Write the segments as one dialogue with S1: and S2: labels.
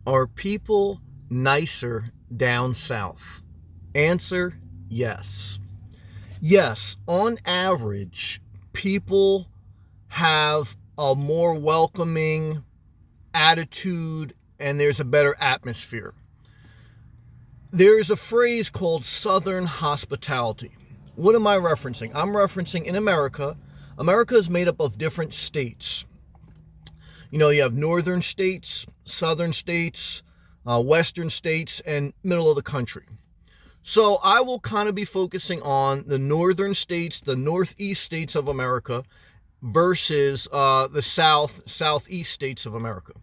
S1: Are people nicer down south? Answer, yes. Yes, on average, people have a more welcoming attitude and there's a better atmosphere. There's a phrase called Southern hospitality. What am I referencing? I'm referencing in America. America is made up of different states. You have northern states, southern states, western states, and middle of the country. So I will kind of be focusing on the northern states, the northeast states of America versus the southeast states of America.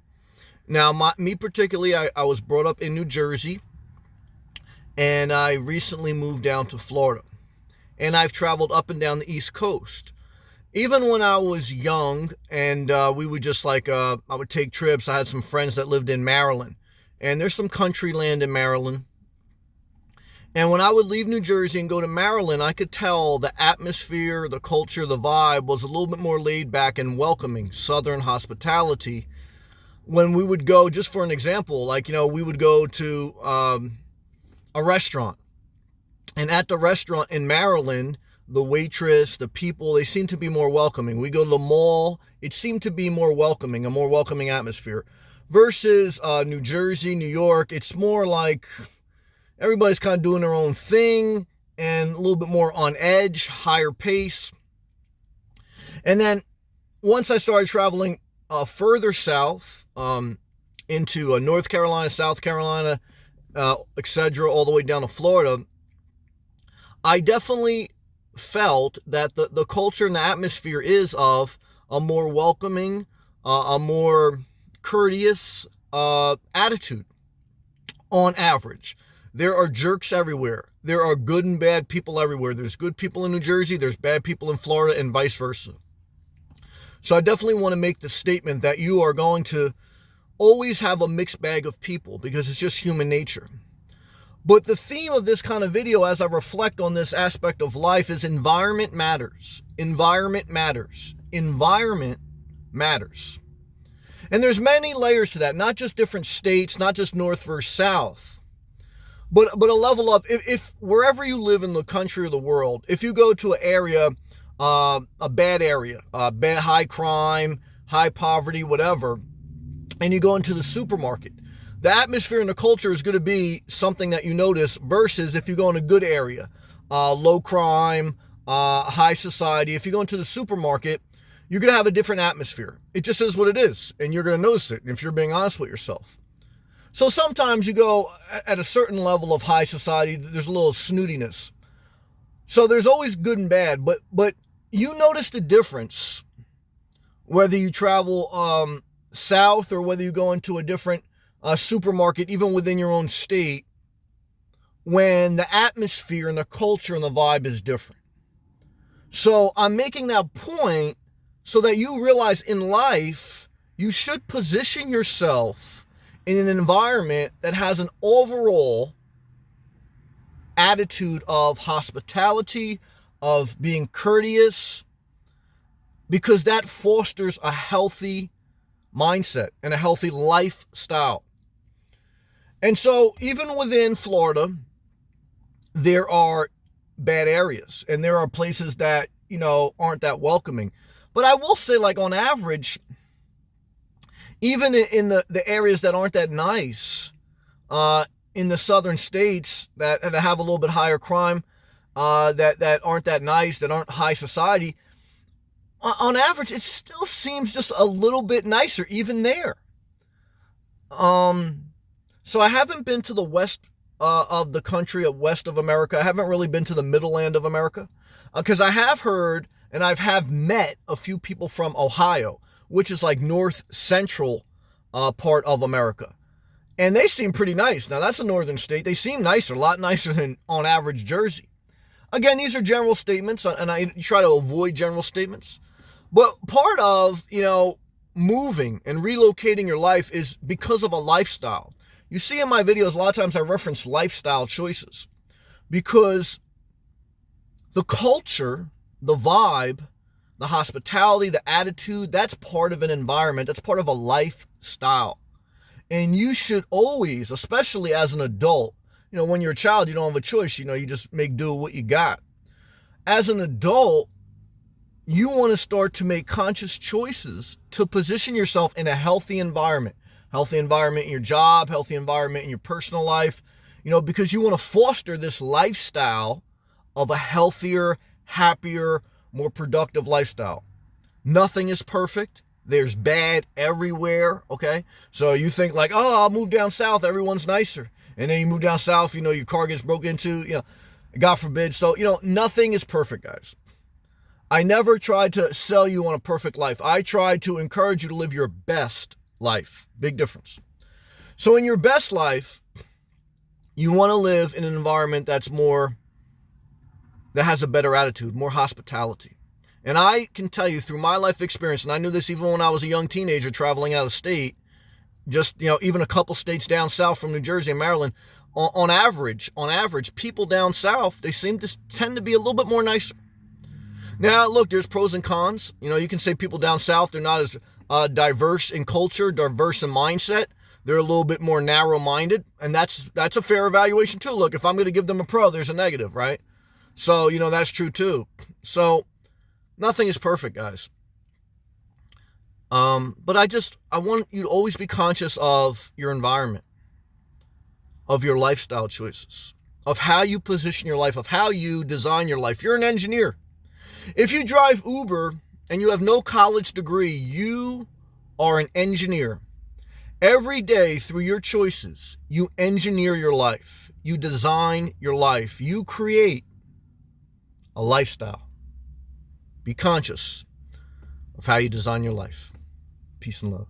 S1: Now, me particularly, I was brought up in New Jersey, and I recently moved down to Florida. And I've traveled up and down the East Coast. Even when I was young and we would just I would take trips. I had some friends that lived in Maryland. And there's some country land in Maryland. And when I would leave New Jersey and go to Maryland, I could tell the atmosphere, the culture, the vibe was a little bit more laid back and welcoming, Southern hospitality. When we would go, just for an example, we would go to a restaurant. And at the restaurant in Maryland, the waitress, the people, they seem to be more welcoming. We go to the mall, it seemed to be more welcoming, a more welcoming atmosphere. Versus New Jersey, New York, it's more like everybody's kind of doing their own thing and a little bit more on edge, higher pace. And then once I started traveling further south into North Carolina, South Carolina, etc., all the way down to Florida, I definitely felt that the culture and the atmosphere is of a more welcoming, a more courteous attitude on average. There are jerks everywhere. There are good and bad people everywhere. There's good people in New Jersey, there's bad people in Florida, and vice versa. So I definitely want to make the statement that you are going to always have a mixed bag of people because it's just human nature. But the theme of this kind of video, as I reflect on this aspect of life, is environment matters. Environment matters. Environment matters. And there's many layers to that, not just different states, not just north versus south, but a level of, if wherever you live in the country or the world, if you go to an area, a bad area, bad high crime, high poverty, whatever, and you go into the supermarket, the atmosphere and the culture is going to be something that you notice versus if you go in a good area, low crime, high society. If you go into the supermarket, you're going to have a different atmosphere. It just is what it is, and you're going to notice it if you're being honest with yourself. So sometimes you go at a certain level of high society, there's a little snootiness. So there's always good and bad, but you notice the difference whether you travel south or whether you go into a different supermarket, even within your own state, when the atmosphere and the culture and the vibe is different. So I'm making that point so that you realize in life, you should position yourself in an environment that has an overall attitude of hospitality, of being courteous, because that fosters a healthy mindset and a healthy lifestyle. And so even within Florida, there are bad areas and there are places that, aren't that welcoming. But I will say, on average, even in the areas that aren't that nice, in the southern states that have a little bit higher crime, that aren't that nice, that aren't high society, on average, it still seems just a little bit nicer, even there. So I haven't been to the west of the country, west of America. I haven't really been to the middle land of America, because I have heard and I have met a few people from Ohio, which is like north central part of America. And they seem pretty nice. Now, that's a northern state. They seem nicer, a lot nicer than, on average, Jersey. Again, these are general statements, and I try to avoid general statements. But part of, moving and relocating your life is because of a lifestyle. You see in my videos, a lot of times I reference lifestyle choices because the culture, the vibe, the hospitality, the attitude, that's part of an environment. That's part of a lifestyle. And you should always, especially as an adult, when you're a child, you don't have a choice. You just make do with what you got. As an adult, you want to start to make conscious choices to position yourself in a healthy environment. Healthy environment in your job, healthy environment in your personal life, because you want to foster this lifestyle of a healthier, happier, more productive lifestyle. Nothing is perfect. There's bad everywhere, okay? So you think like, oh, I'll move down south, everyone's nicer. And then you move down south, your car gets broken into, God forbid. So, nothing is perfect, guys. I never tried to sell you on a perfect life. I tried to encourage you to live your best life. Big difference. So in your best life, you want to live in an environment that has a better attitude, more hospitality. And I can tell you through my life experience, and I knew this even when I was a young teenager traveling out of state, just, even a couple states down south from New Jersey and Maryland, on average, people down south, they seem to tend to be a little bit more nicer. Now, look, there's pros and cons. You can say people down south, they're not as diverse in culture, diverse in mindset. They're a little bit more narrow-minded, and that's a fair evaluation too. Look, if I'm going to give them a pro, there's a negative, right? So, that's true too. So, nothing is perfect, guys. But I want you to always be conscious of your environment, of your lifestyle choices, of how you position your life, of how you design your life. You're an engineer. If you drive Uber and you have no college degree, you are an engineer. Every day through your choices, you engineer your life. You design your life. You create a lifestyle. Be conscious of how you design your life. Peace and love.